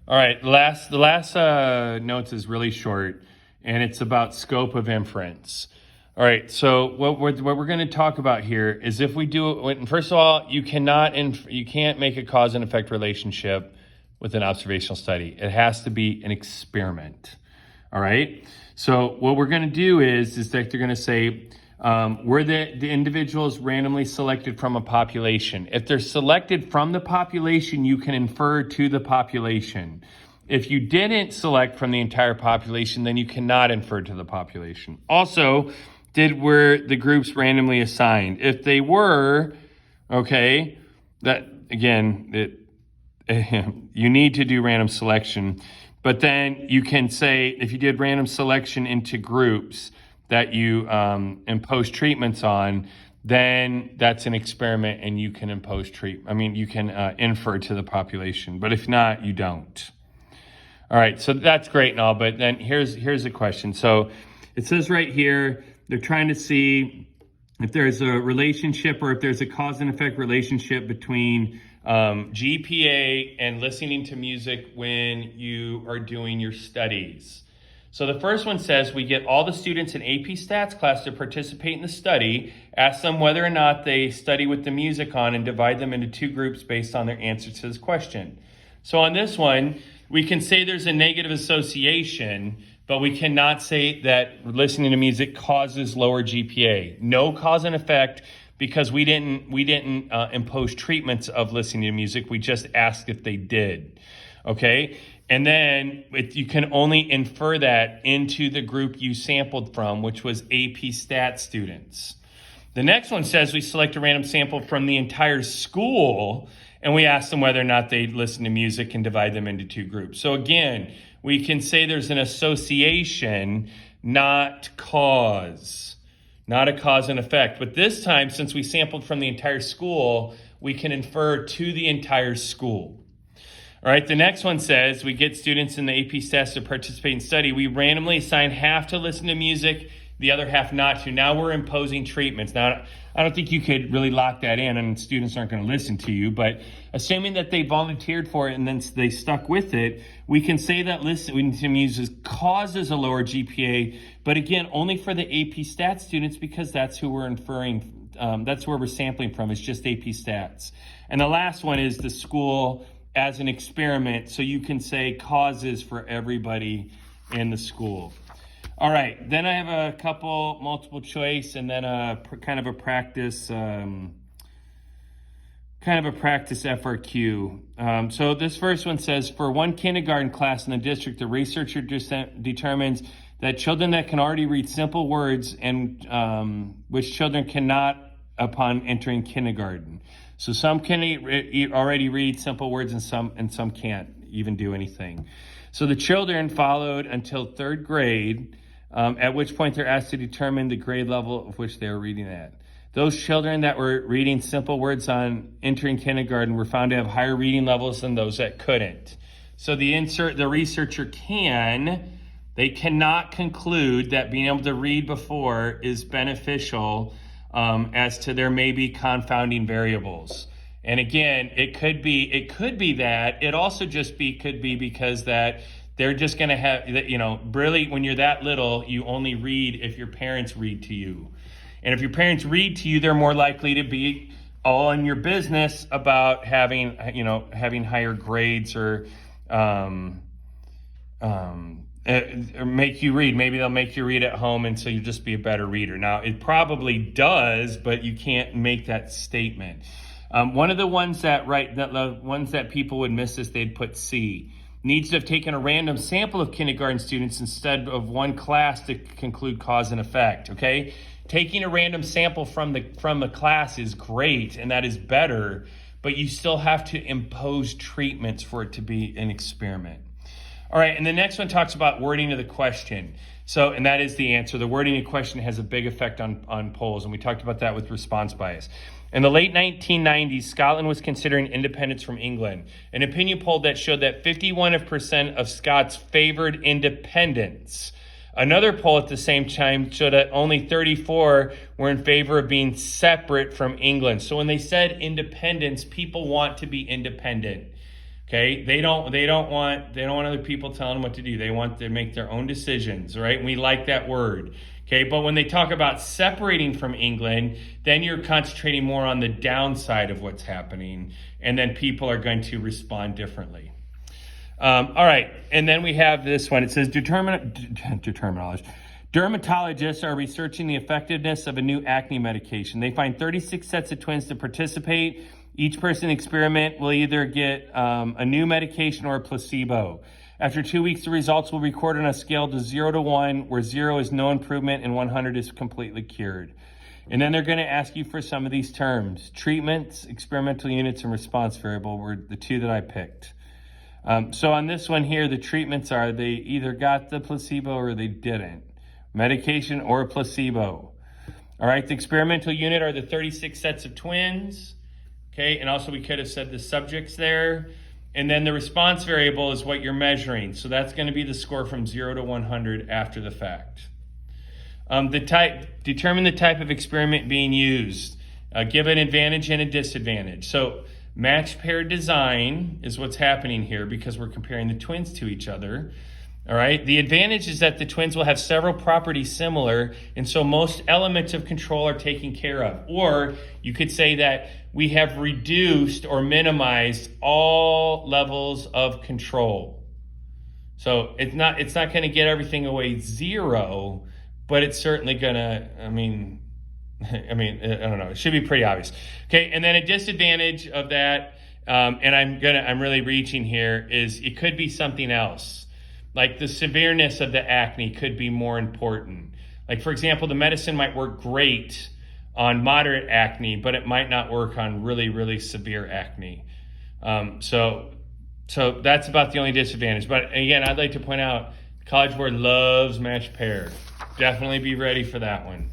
All right, the last notes is really short, and it's about scope of inference. All right, so what we're going to talk about here is if we do it. First of all, you can't make a cause and effect relationship with an observational study. It has to be an experiment. All right. So what we're going to do is that they're going to say, were the individuals randomly selected from a population? If they're selected from the population, you can infer to the population. If you didn't select from the entire population, then you cannot infer to the population. Also, were the groups randomly assigned? If they were, okay, that again, you need to do random selection. But then you can say, if you did random selection into groups that you impose treatments on, then that's an experiment and you can you can infer to the population. But if not, you don't. All right, so that's great and all, but then here's a question. So it says right here, they're trying to see if there's a relationship or if there's a cause and effect relationship between GPA and listening to music when you are doing your studies. So the first one says we get all the students in AP Stats class to participate in the study, ask them whether or not they study with the music on, and divide them into two groups based on their answers to this question. So on this one, we can say there's a negative association, but we cannot say that listening to music causes lower GPA. No cause and effect, because we didn't impose treatments of listening to music. We just asked if they did. Okay, and then you can only infer that into the group you sampled from, which was AP Stat students. The next one says we select a random sample from the entire school, and we ask them whether or not they listen to music and divide them into two groups. So again, we can say there's an association, not cause, not a cause and effect. But this time, since we sampled from the entire school, we can infer to the entire school. All right, the next one says we get students in the AP Stats to participate in study. We randomly assign half to listen to music, the other half not to. Now we're imposing treatments. Now, I don't think you could really lock that in and students aren't going to listen to you, but assuming that they volunteered for it and then they stuck with it, we can say that listening to music causes a lower GPA, but again, only for the AP Stats students, because that's who we're inferring, that's where we're sampling from, it's just AP Stats. And the last one is the school as an experiment, so you can say causes for everybody in the school. All right, then I have a couple multiple choice and then a kind of a practice FRQ. So this first one says, for one kindergarten class in the district, the researcher determines that children that can already read simple words and which children cannot upon entering kindergarten. So some can already read simple words and some can't even do anything. So the children followed until third grade, at which point they're asked to determine the grade level of which they were reading at. Those children that were reading simple words on entering kindergarten were found to have higher reading levels than those that couldn't. So the researcher cannot conclude that being able to read before is beneficial as to there may be confounding variables. And again, it could be that. It also could be because that they're just going to have, really when you're that little, you only read if your parents read to you. And if your parents read to you, they're more likely to be all in your business about having higher grades or make you read. Maybe they'll make you read at home, and so you'll just be a better reader. Now, it probably does, but you can't make that statement. One of the ones the ones that people would miss is they'd put C. Needs to have taken a random sample of kindergarten students instead of one class to conclude cause and effect. Okay, taking a random sample from the class is great, and that is better, but you still have to impose treatments for it to be an experiment. All right, and the next one talks about wording of the question. So, and that is the answer. The wording of the question has a big effect on polls, and we talked about that with response bias. In the late 1990s, Scotland was considering independence from England. An opinion poll that showed that 51% of Scots favored independence. Another poll at the same time showed that only 34 were in favor of being separate from England. So when they said independence, people want to be independent. Okay, they don't want other people telling them what to do. They want to make their own decisions, right? And we like that word. Okay, but when they talk about separating from England, then you're concentrating more on the downside of what's happening, and then people are going to respond differently. All right, and then we have this one. It says dermatologists are researching the effectiveness of a new acne medication. They find 36 sets of twins to participate. Each person experiment will either get a new medication or a placebo. After 2 weeks, the results will record on a scale to 0 to 1, where 0 is no improvement and 100 is completely cured. And then they're going to ask you for some of these terms. Treatments, experimental units, and response variable were the two that I picked. So on this one here, the treatments are they either got the placebo or they didn't. Medication or a placebo. All right, the experimental unit are the 36 sets of twins. Okay, and also we could have said the subjects there. And then the response variable is what you're measuring. So that's going to be the score from 0 to 100 after the fact. Determine the type of experiment being used. Give an advantage and a disadvantage. So matched pair design is what's happening here because we're comparing the twins to each other. All right. The advantage is that the twins will have several properties similar, and so most elements of control are taken care of. Or you could say that we have reduced or minimized all levels of control. So it's not going to get everything away 0, but it's certainly going to, I don't know. It should be pretty obvious. Okay. And then a disadvantage of that, and I'm really reaching here, is it could be something else. Like the severeness of the acne could be more important. Like, for example, the medicine might work great on moderate acne, but it might not work on really, really severe acne. So that's about the only disadvantage. But again, I'd like to point out, College Board loves matched pair. Definitely be ready for that one.